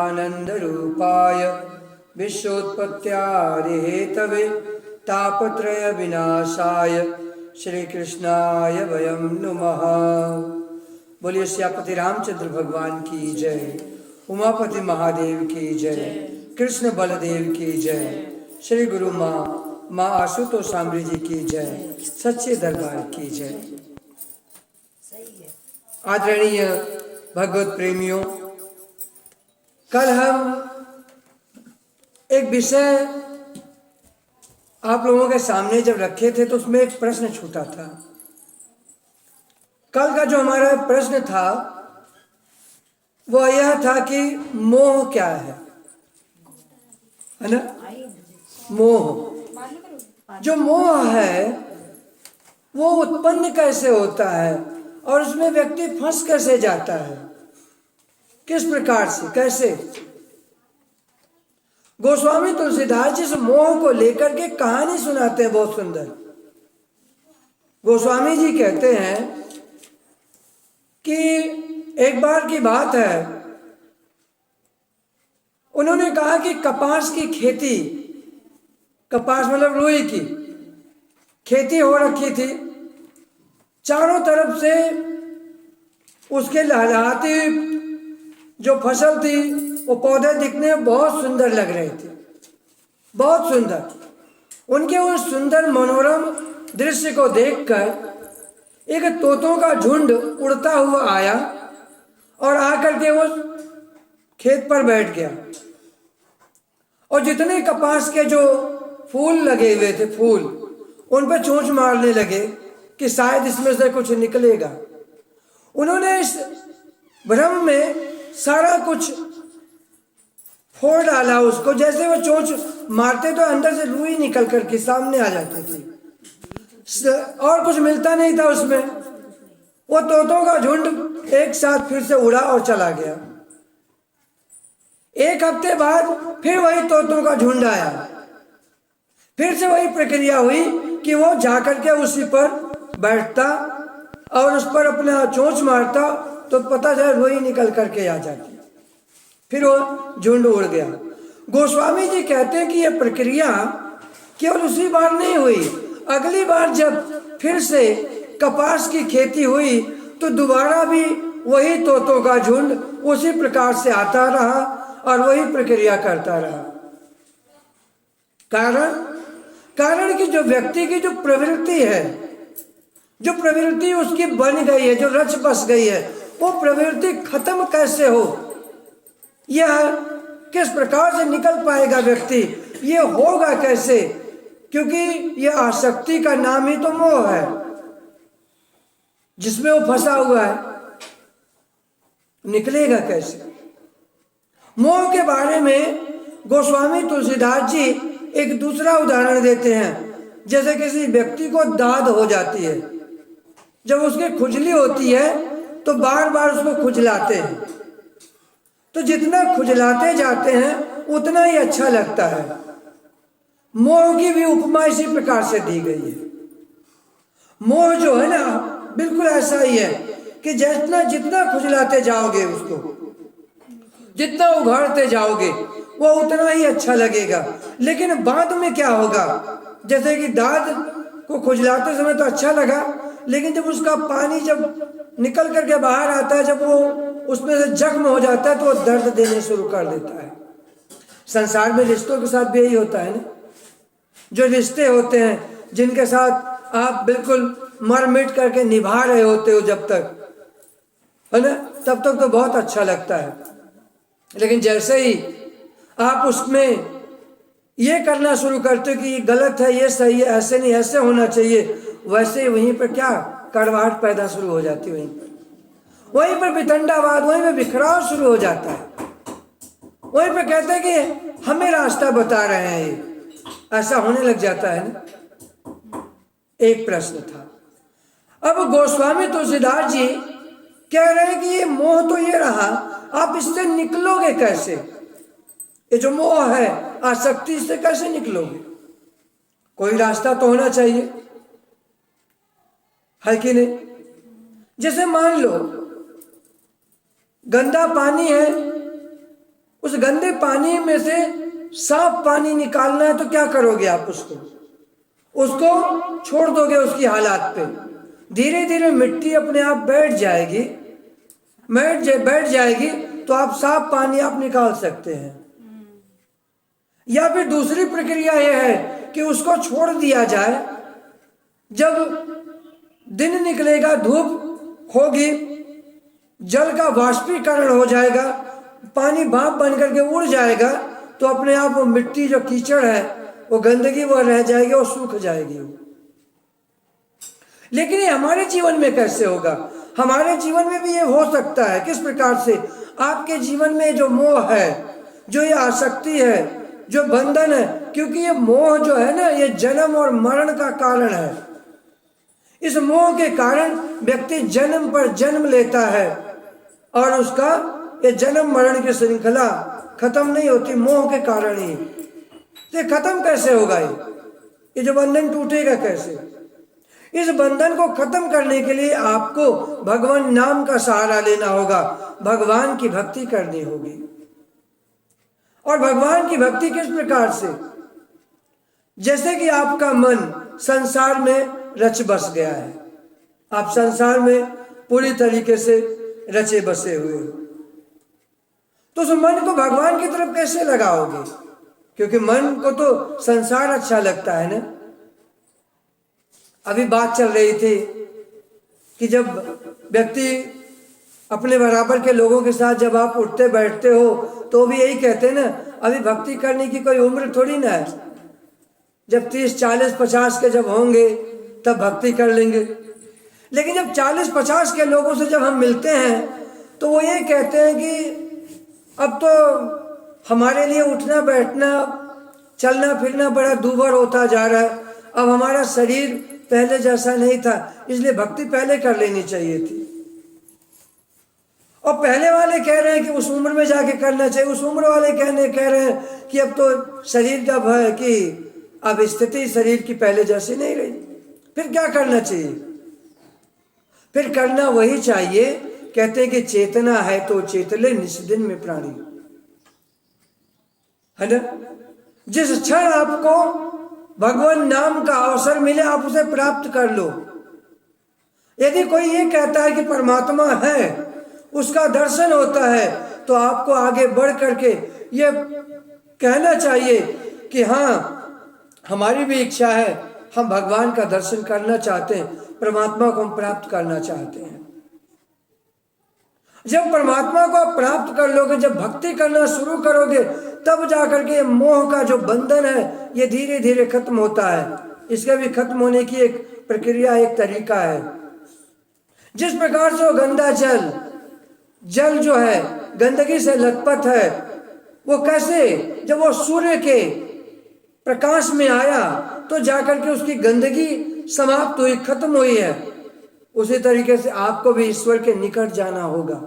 आनंदरूपाय विश्वोत्पत्त्यादिहेतवे तापत्रय विनाशाय श्री कृष्णाय वयं नुमः। बोलिए श्यापति रामचंद्र भगवान की जय, उमापति महादेव की जय, कृष्ण बलदेव की जय, श्री गुरु माँ आशुतोष सांबरी जी की जय, सच्चे दरबार की जय। आदरणीय भगवत प्रेमियों, कल हम एक विषय आप लोगों के सामने जब रखे थे तो उसमें एक प्रश्न छूटा था। कल का जो हमारा प्रश्न था वह यह था कि मोह क्या है ना? मोह, जो मोह है वो उत्पन्न कैसे होता है और उसमें व्यक्ति फंस कैसे जाता है, किस प्रकार से, कैसे? गोस्वामी तुलसीदास जी इस मोह को लेकर के कहानी सुनाते हैं, बहुत सुंदर। गोस्वामी जी कहते हैं कि एक बार की बात है, उन्होंने कहा कि कपास की खेती, कपास मतलब रुई की खेती हो रखी थी, चारों तरफ से उसके लहलहाती जो फसल थी वो पौधे दिखने में बहुत सुंदर लग रहे थे, बहुत सुंदर। उनके उस सुंदर मनोरम दृश्य को देखकर एक तोतों का झुंड उड़ता हुआ आया और आकर के वो खेत पर बैठ गया और जितने कपास के जो फूल लगे हुए थे, फूल, उन पर चोंच मारने लगे कि शायद इसमें से कुछ निकलेगा। उन्होंने इस भ्रम में सारा कुछ फोड़ डाला उसको, जैसे वो चोंच मारते तो अंदर से रुई निकल करके सामने आ जाती थी और कुछ मिलता नहीं था उसमें। वो तोतों का झुंड एक साथ फिर से उड़ा और चला गया। एक हफ्ते बाद फिर वही तोतों का झुंड आया, फिर से वही प्रक्रिया हुई कि वो जाकर के उसी पर बैठता और उस पर अपना चोंच मारता तो पता चला रुई निकल करके आ जाती, फिर वो झुंड उड़ गया। गोस्वामी जी कहते हैं कि यह प्रक्रिया केवल उसी बार नहीं हुई, अगली बार जब फिर से कपास की खेती हुई तो दोबारा भी वही तोतों का झुंड उसी प्रकार से आता रहा और वही प्रक्रिया करता रहा। कारण कि जो व्यक्ति की जो प्रवृत्ति है, जो प्रवृत्ति उसकी बन गई है, जो रच बस गई है, वो प्रवृत्ति खत्म कैसे हो, यह किस प्रकार से निकल पाएगा व्यक्ति, ये होगा कैसे? क्योंकि यह आसक्ति का नाम ही तो मोह है, जिसमें वो फंसा हुआ है, निकलेगा कैसे? मोह के बारे में गोस्वामी तुलसीदास जी एक दूसरा उदाहरण देते हैं। जैसे किसी व्यक्ति को दाद हो जाती है, जब उसकी खुजली होती है तो बार बार उसको खुजलाते हैं, तो जितना खुजलाते जाते हैं उतना ही अच्छा लगता है। मोह की भी उपमा इसी प्रकार से दी गई है। मोह जो है ना, बिल्कुल ऐसा ही है कि जितना खुजलाते जाओगे उसको, जितना उघाड़ते जाओगे वो उतना ही अच्छा लगेगा। लेकिन बाद में क्या होगा, जैसे कि दाद को खुजलाते समय तो अच्छा लगा, लेकिन जब उसका पानी जब निकल करके बाहर आता है, जब वो उसमें से जख्म हो जाता है तो वो दर्द देने शुरू कर देता है। संसार में रिश्तों के साथ भी यही होता है ना। जो रिश्ते होते हैं जिनके साथ आप बिल्कुल मर मिट करके निभा रहे होते हो जब तक, है ना, तब तक तो बहुत अच्छा लगता है। लेकिन जैसे ही आप उसमें ये करना शुरू करते हो कि ये गलत है, ये सही है, ऐसे नहीं, ऐसे होना चाहिए, वैसे ही वहीं पर क्या कड़वाहट पैदा शुरू हो जाती है, वहीं पर वितंडावाद, वहीं पर बिखराव शुरू हो जाता है। वहीं पर कहते हैं कि हमें रास्ता बता रहे हैं, ये ऐसा होने लग जाता है ना। एक प्रश्न था। अब गोस्वामी तुलसीदास जी कह रहे हैं कि ये मोह तो ये रहा, आप इससे निकलोगे कैसे? ये जो मोह है, आसक्ति, से कैसे निकलोगे? कोई रास्ता तो होना चाहिए, है कि नहीं? जैसे मान लो गंदा पानी है, उस गंदे पानी में से साफ पानी निकालना है तो क्या करोगे आप? उसको छोड़ दोगे उसकी हालात पे। धीरे धीरे मिट्टी अपने आप बैठ जाएगी तो आप साफ पानी आप निकाल सकते हैं। या फिर दूसरी प्रक्रिया यह है कि उसको छोड़ दिया जाए, जब दिन निकलेगा, धूप होगी, जल का वाष्पीकरण हो जाएगा, पानी भाप बन करके उड़ जाएगा, तो अपने आप वो मिट्टी जो कीचड़ है, वो गंदगी वो रह जाएगी और सूख जाएगी। लेकिन ये हमारे जीवन में कैसे होगा? हमारे जीवन में भी ये हो सकता है। किस प्रकार से? आपके जीवन में जो मोह है, जो ये आसक्ति है, जो बंधन है, क्योंकि ये मोह जो है ना, ये जन्म और मरण का कारण है। इस मोह के कारण व्यक्ति जन्म पर जन्म लेता है और उसका ये जन्म मरण की श्रृंखला खत्म नहीं होती, मोह के कारण ही। तो खत्म कैसे होगा? ये जो बंधन टूटेगा कैसे? इस बंधन को खत्म करने के लिए आपको भगवान नाम का सहारा लेना होगा, भगवान की भक्ति करनी होगी। और भगवान की भक्ति किस प्रकार से? जैसे कि आपका मन संसार में रच बस गया है, आप संसार में पूरी तरीके से रचे बसे हुए हो, तो उस मन को भगवान की तरफ कैसे लगाओगे? क्योंकि मन को तो संसार अच्छा लगता है ना। अभी बात चल रही थी कि जब व्यक्ति अपने बराबर के लोगों के साथ जब आप उठते बैठते हो तो भी यही कहते हैं ना, अभी भक्ति करने की कोई उम्र थोड़ी ना है। जब 30, 40, 50 के जब होंगे तब भक्ति कर लेंगे। लेकिन जब 40, 50 के लोगों से जब हम मिलते हैं तो वो ये कहते हैं कि अब तो हमारे लिए उठना बैठना चलना फिरना बड़ा दूभर होता जा रहा है, अब हमारा शरीर पहले जैसा नहीं था, इसलिए भक्ति पहले कर लेनी चाहिए थी। और पहले वाले कह रहे हैं कि उस उम्र में जाके करना चाहिए, उस उम्र वाले कह रहे हैं कि अब तो शरीर का भय कि अब स्थिति शरीर की पहले जैसी नहीं रही, फिर क्या करना चाहिए? फिर करना वही चाहिए, कहते हैं कि चेतना है तो चेतले निस्दिन में प्राणी, है ना। जिस क्षण आपको भगवान नाम का अवसर मिले आप उसे प्राप्त कर लो। यदि कोई ये कहता है कि परमात्मा है, उसका दर्शन होता है, तो आपको आगे बढ़ करके ये कहना चाहिए कि हाँ, हमारी भी इच्छा है, हम भगवान का दर्शन करना चाहते हैं, परमात्मा को हम प्राप्त करना चाहते हैं। जब परमात्मा को आप प्राप्त कर लोगे, जब भक्ति करना शुरू करोगे, तब जाकर के मोह का जो बंधन है ये धीरे धीरे खत्म होता है। इसके भी खत्म होने की एक प्रक्रिया, एक तरीका है। जिस प्रकार से वो गंदा जल जो है गंदगी से लथपथ है, वो कैसे जब वो सूर्य के प्रकाश में आया तो जाकर के उसकी गंदगी समाप्त हुई, खत्म हुई है। उसी तरीके से आपको भी ईश्वर के निकट जाना होगा।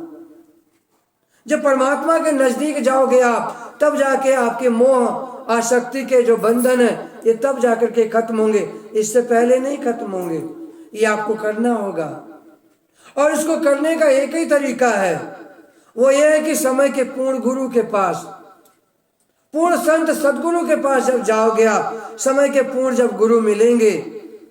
जब परमात्मा के नजदीक जाओगे आप, तब जाके आपके मोह आसक्ति के जो बंधन है ये तब जाकर के खत्म होंगे, इससे पहले नहीं खत्म होंगे। ये आपको करना होगा और इसको करने का एक ही तरीका है, वो ये है कि समय के पूर्ण गुरु के पास, पूर्ण संत सदगुरु के पास जब जाओगे आप, समय के पूर्ण जब गुरु मिलेंगे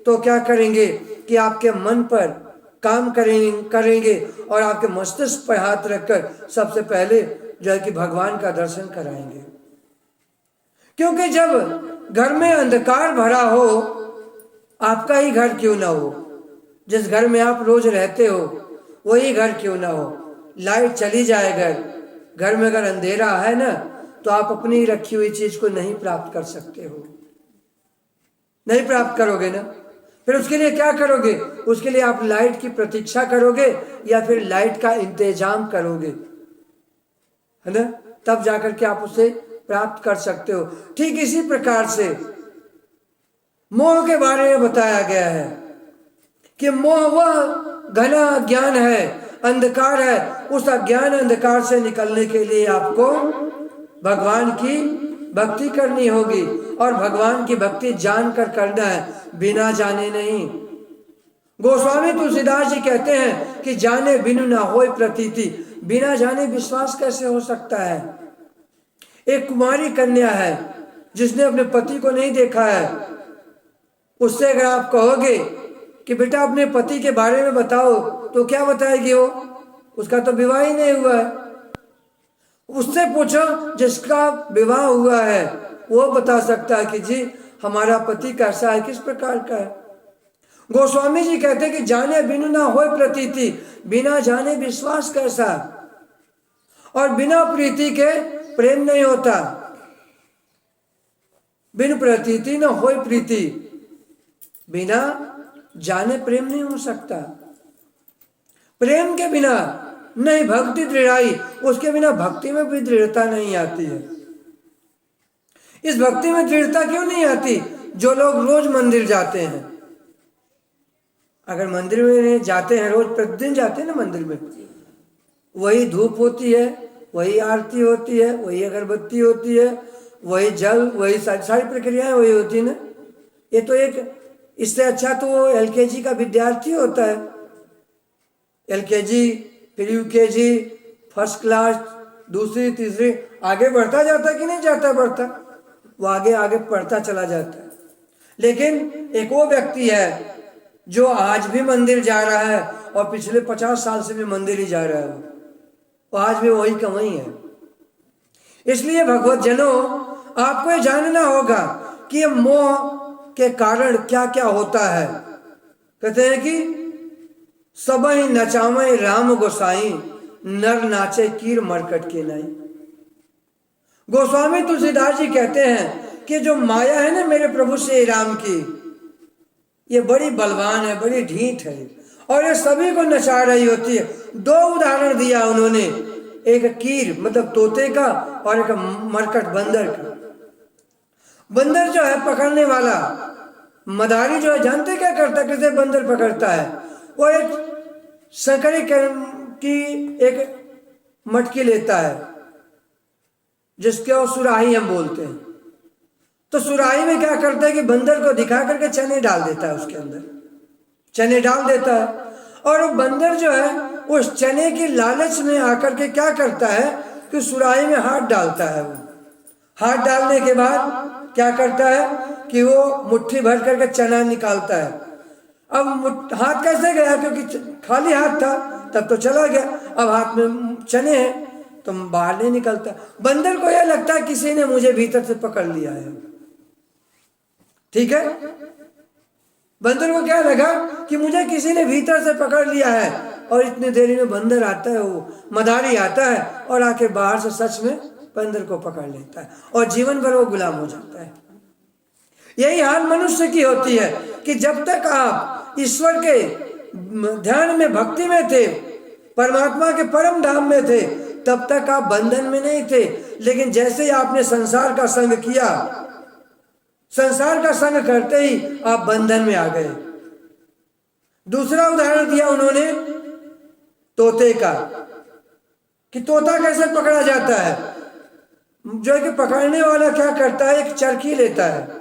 तो क्या करेंगे कि आपके मन पर काम करेंगे और आपके मस्तिष्क पर हाथ रखकर सबसे पहले जो है कि भगवान का दर्शन कराएंगे। क्योंकि जब घर में अंधकार भरा हो, आपका ही घर क्यों ना हो, जिस घर में आप रोज रहते हो वही घर क्यों ना हो, लाइट चली जाए घर में अगर अंधेरा है ना, तो आप अपनी रखी हुई चीज को नहीं प्राप्त कर सकते हो, नहीं प्राप्त करोगे ना। फिर उसके लिए क्या करोगे? उसके लिए आप लाइट की प्रतीक्षा करोगे या फिर लाइट का इंतजाम करोगे, है ना, तब जाकर के आप उसे प्राप्त कर सकते हो। ठीक इसी प्रकार से मोह के बारे में बताया गया है कि मोह वह घना अज्ञान है, अंधकार है। उस अज्ञान अंधकार से निकलने के लिए आपको भगवान की भक्ति करनी होगी और भगवान की भक्ति जानकर करना है, बिना जाने नहीं। गोस्वामी तुलसीदास जी कहते हैं कि जाने बिनु ना होय प्रतीति, बिना जाने विश्वास कैसे हो सकता है। एक कुमारी कन्या है जिसने अपने पति को नहीं देखा है, उससे अगर आप कहोगे कि बेटा अपने पति के बारे में बताओ, तो क्या बताएगी वो? उसका तो विवाह ही नहीं हुआ है। उससे पूछो जिसका विवाह हुआ है, वो बता सकता है कि जी हमारा पति कैसा है, किस प्रकार का है। गोस्वामी जी कहते हैं कि जाने बिनु ना होय प्रतीति, बिना जाने विश्वास कैसा, और बिना प्रीति के प्रेम नहीं होता। बिन प्रतीति न होय प्रीति, बिना जाने प्रेम नहीं हो सकता। प्रेम के बिना नहीं भक्ति दृढ़ाई, उसके बिना भक्ति में भी दृढ़ता नहीं आती है। इस भक्ति में दृढ़ता क्यों नहीं आती? जो लोग रोज मंदिर जाते हैं, अगर मंदिर में जाते हैं, रोज प्रतिदिन जाते हैं ना मंदिर में, वही धूप होती है, वही आरती होती है, वही अगरबत्ती होती है, वही जल, वही सारी प्रक्रियाएं वही होती है ना। ये तो एक, इससे अच्छा तो वो एलकेजी का विद्यार्थी होता है। एलकेजी, फिर यूकेजी, फर्स्ट क्लास, दूसरी तीसरी, आगे बढ़ता जाता कि नहीं जाता बढ़ता, वो आगे आगे पढ़ता चला जाता है। लेकिन एक वो व्यक्ति है जो आज भी मंदिर जा रहा है और पिछले 50 साल से भी मंदिर ही जा रहा है, वो आज भी वही का वही है। इसलिए भगवत जनों, आपको ये जानना होगा कि ये मोह के कारण क्या क्या होता है। कहते हैं कि सबहि नचावै राम गोसाई, नर नाचे कीर मरकट के नाई। गोस्वामी तुलसीदास जी कहते हैं कि जो माया है ना मेरे प्रभु श्री राम की, ये बड़ी बलवान है, बड़ी ढीठ है, और ये सभी को नचा रही होती है। 2 उदाहरण दिया उन्होंने, एक कीर मतलब तोते का, और एक मरकट बंदर का। बंदर जो है पकड़ने वाला, मदारी जो है, जानते क्या करता है, कैसे बंदर पकड़ता है? वो एक सकरी की एक मटकी लेता है, जिसके वो सुराही हम बोलते हैं। तो सुराही में क्या करता है कि बंदर को दिखा करके चने डाल देता है, उसके अंदर चने डाल देता है, और वो बंदर जो है उस चने की लालच में आकर के क्या करता है कि सुराही में हाथ डालता है। वो हाथ डालने के बाद क्या करता है कि वो मुट्ठी भर करके चना निकालता है। अब हाथ कैसे गया? क्योंकि खाली हाथ था तब तो चला गया, अब हाथ में चने हैं तो बाहर नहीं निकलता। बंदर को यह लगता है किसी ने मुझे भीतर से पकड़ लिया है, ठीक है। बंदर को क्या लगा कि मुझे किसी ने भीतर से पकड़ लिया है, और इतनी देरी में बंदर आता है, वो मदारी आता है और आके बाहर से सच में बंदर को पकड़ लेता है, और जीवन भर वो गुलाम हो जाता है। यही हाल मनुष्य की होती है कि जब तक आप ईश्वर के ध्यान में, भक्ति में थे, परमात्मा के परम धाम में थे, तब तक आप बंधन में नहीं थे। लेकिन जैसे ही आपने संसार का संग किया, संसार का संग करते ही आप बंधन में आ गए। दूसरा उदाहरण दिया उन्होंने तोते का, कि तोता कैसे पकड़ा जाता है। जो है कि पकड़ने वाला क्या करता है, एक चरखी लेता है,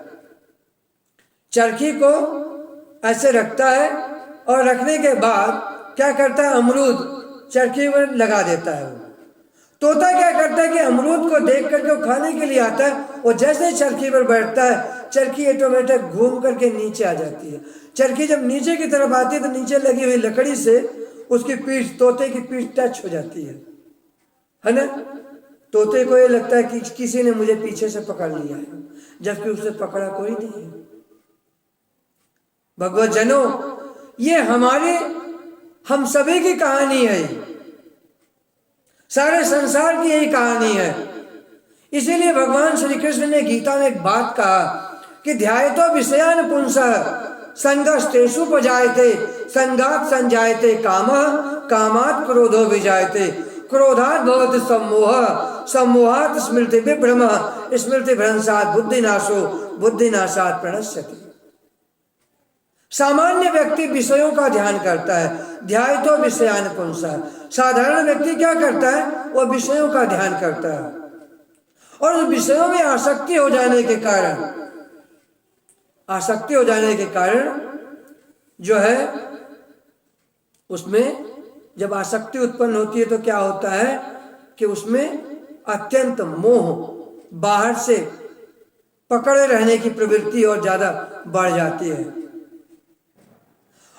चरखी को ऐसे रखता है, और रखने के बाद क्या करता है, अमरूद चरखी में लगा देता है। तोता क्या करता है कि अमरूद को देख करके वो खाने के लिए आता है, और जैसे ही चरखी पर बैठता है, चरखी ऑटोमेटिक घूम करके नीचे आ जाती है। चरखी जब नीचे की तरफ आती है तो नीचे लगी हुई लकड़ी से उसकी पीठ, तोते की पीठ टच हो जाती है ना। तोते को ये लगता है कि किसी ने मुझे पीछे से पकड़ लिया है, जबकि उसे पकड़ा कोई नहीं है। भगवत जनों, ये हमारे, हम सभी की कहानी है, सारे संसार की यही कहानी है। इसीलिए भगवान श्री कृष्ण ने गीता में एक बात कहा कि ध्यायतो विषयान पुंसः संगस्तेषु उपजायते, संगात् संजायते कामः, कामात् क्रोधो विजायते, क्रोधात् भवति सम्मोहः, सम्मोहात् स्मृति विभ्रमः, स्मृति भ्रंशात् बुद्धिनाशो, बुद्धिनाशात् प्रणश्यति। सामान्य व्यक्ति विषयों का ध्यान करता है, ध्यायतो विषयान पुंसः। साधारण व्यक्ति क्या करता है, वो विषयों का ध्यान करता है, और उस विषयों में आसक्ति हो जाने के कारण, आसक्ति हो जाने के कारण जो है, उसमें जब आसक्ति उत्पन्न होती है तो क्या होता है कि उसमें अत्यंत मोह बाहर से पकड़े रहने की प्रवृत्ति और ज्यादा बढ़ जाती है।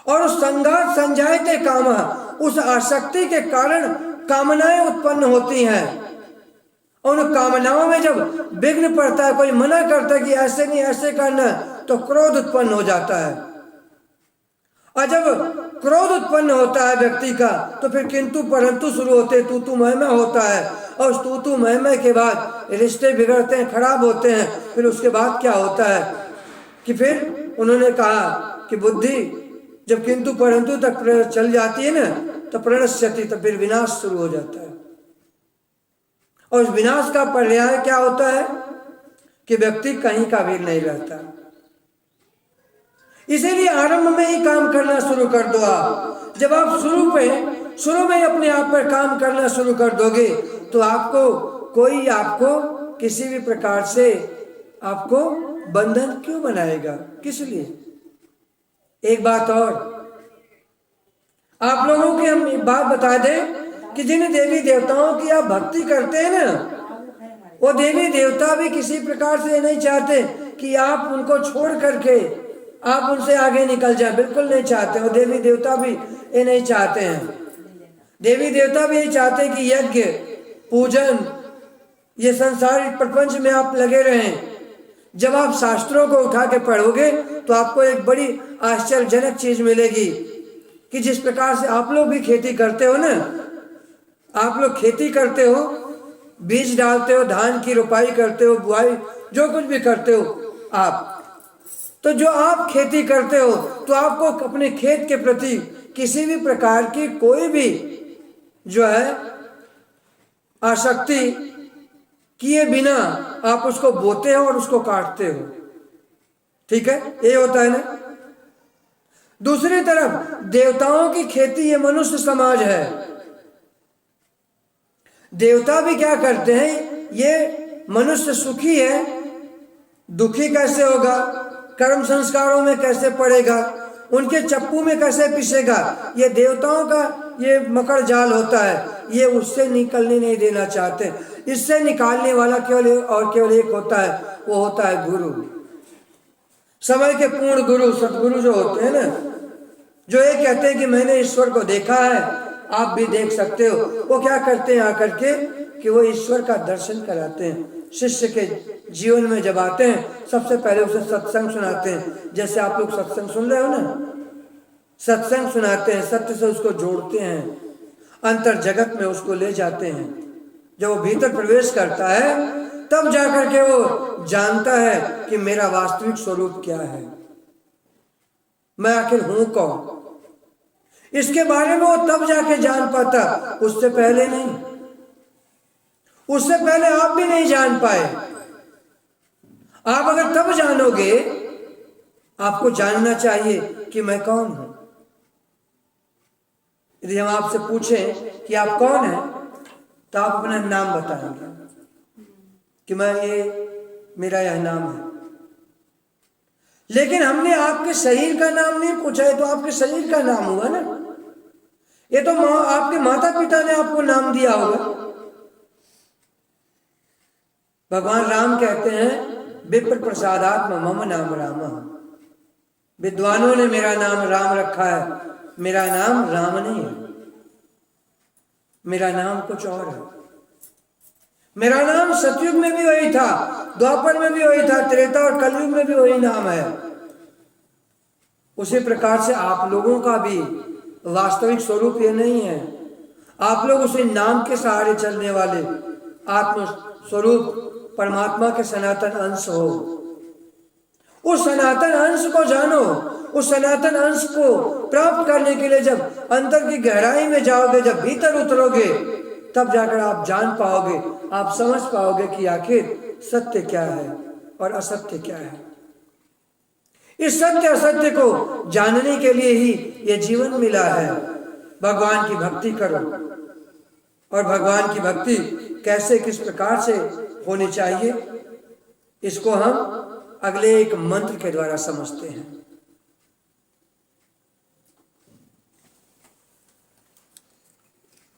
और उस संघात संजायते कामा, उस आसक्ति के कारण कामनाएं उत्पन्न होती हैं। और उन कामनाओं में जब विघ्न पड़ता है, कोई मना करता है कि ऐसे नहीं ऐसे करना, तो क्रोध उत्पन्न हो जाता है। और जब क्रोध उत्पन्न होता है व्यक्ति का, तो फिर किंतु परंतु शुरू होते, तू मैं होता है। और उस तू मैं के बाद रिश्ते बिगड़ते हैं, खराब होते हैं। फिर उसके बाद क्या होता है कि फिर उन्होंने कहा कि बुद्धि जब किंतु परंतु तक चल जाती है ना, तो प्रणश्यति, तो फिर विनाश शुरू हो जाता है। और उस विनाश का पर्याय क्या होता है कि व्यक्ति कहीं का भी नहीं रहता। इसीलिए आरंभ में ही काम करना शुरू कर दो। आप जब आप शुरू में अपने आप पर काम करना शुरू कर दोगे, तो आपको किसी भी प्रकार से आपको बंधन क्यों बनाएगा, किस लिए। एक बात और, आप लोगों की हम एक बात बता दें कि जिन देवी देवताओं की आप भक्ति करते हैं ना, वो देवी देवता भी किसी प्रकार से नहीं चाहते कि आप उनको छोड़ करके आप उनसे आगे निकल जाए, बिल्कुल नहीं चाहते। और देवी देवता भी ये नहीं चाहते हैं। देवी देवता भी यही चाहते हैं कि यज्ञ पूजन ये संसारिक प्रपंच में आप लगे रहें। जब आप शास्त्रों को उठा के पढ़ोगे तो आपको एक बड़ी आश्चर्यजनक चीज मिलेगी कि जिस प्रकार से आप लोग भी खेती करते हो ना, आप लोग खेती करते हो, बीज डालते हो, धान की रोपाई करते हो, बुआई जो कुछ भी करते हो आप, तो जो आप खेती करते हो तो आपको अपने खेत के प्रति किसी भी प्रकार की कोई भी जो है आसक्ति किए बिना आप उसको बोते हो और उसको काटते हो। ठीक है, ये होता है ना। दूसरी तरफ देवताओं की खेती ये मनुष्य समाज है। देवता भी क्या करते हैं, ये मनुष्य सुखी है, दुखी कैसे होगा, कर्म संस्कारों में कैसे पड़ेगा, उनके चप्पू में कैसे पिसेगा, ये देवताओं का ये मकर जाल होता है। ये उससे निकलने नहीं देना चाहते। इससे निकालने वाला केवल एक होता है, वो होता है गुरु। समय के पूर्ण गुरु, सतगुरु जो होते हैं ना, जो ये कहते हैं कि मैंने ईश्वर को देखा है, आप भी देख सकते हो। वो क्या करते हैं आकर के कि वो ईश्वर का दर्शन कराते हैं। शिष्य के जीवन में जब आते हैं, सबसे पहले उसे सत्संग सुनाते हैं। जैसे आप लोग सत्संग सुन रहे हो ना, सत्संग सुनाते हैं, सत्य से उसको जोड़ते हैं, अंतर जगत में उसको ले जाते हैं। जब वो भीतर प्रवेश करता है, तब जाकर के वो जानता है कि मेरा वास्तविक स्वरूप क्या है, मैं आखिर हूं कौन। इसके बारे में वो तब जाके जान पाता, उससे पहले नहीं। उससे पहले आप भी नहीं जान पाए। आप अगर तब जानोगे, आपको जानना चाहिए कि मैं कौन हूं। यदि हम आपसे पूछें कि आप कौन हैं, तो आप अपना नाम बताएंगे कि मेरा यह नाम है। लेकिन हमने आपके शरीर का नाम नहीं पूछा है, तो आपके शरीर का नाम हुआ ना। ये तो आपके माता पिता ने आपको नाम दिया होगा। भगवान राम कहते हैं, विप्र प्रसादात्म मम नाम राम। विद्वानों ने मेरा नाम राम रखा है, मेरा नाम राम नहीं है, मेरा नाम कुछ और है। मेरा नाम सतयुग में भी वही था, द्वापर में भी वही था, त्रेता और कलयुग में भी वही नाम है। उसी प्रकार से आप लोगों का भी वास्तविक स्वरूप ये नहीं है। आप लोग उसी नाम के सहारे चलने वाले आत्म स्वरूप परमात्मा के सनातन अंश हो। उस सनातन अंश को जानो। उस सनातन अंश को प्राप्त करने के लिए जब अंतर की गहराई में जाओगे, जब भीतर उतरोगे, तब जाकर आप जान पाओगे, आप समझ पाओगे कि आखिर सत्य क्या है और असत्य क्या है। इस सत्य असत्य को जानने के लिए ही ये जीवन मिला है। भगवान की भक्ति करो, और भगवान की भक्ति कैसे किस प्रकार से होनी चाहिए, इसको हम अगले एक मंत्र के द्वारा समझते हैं।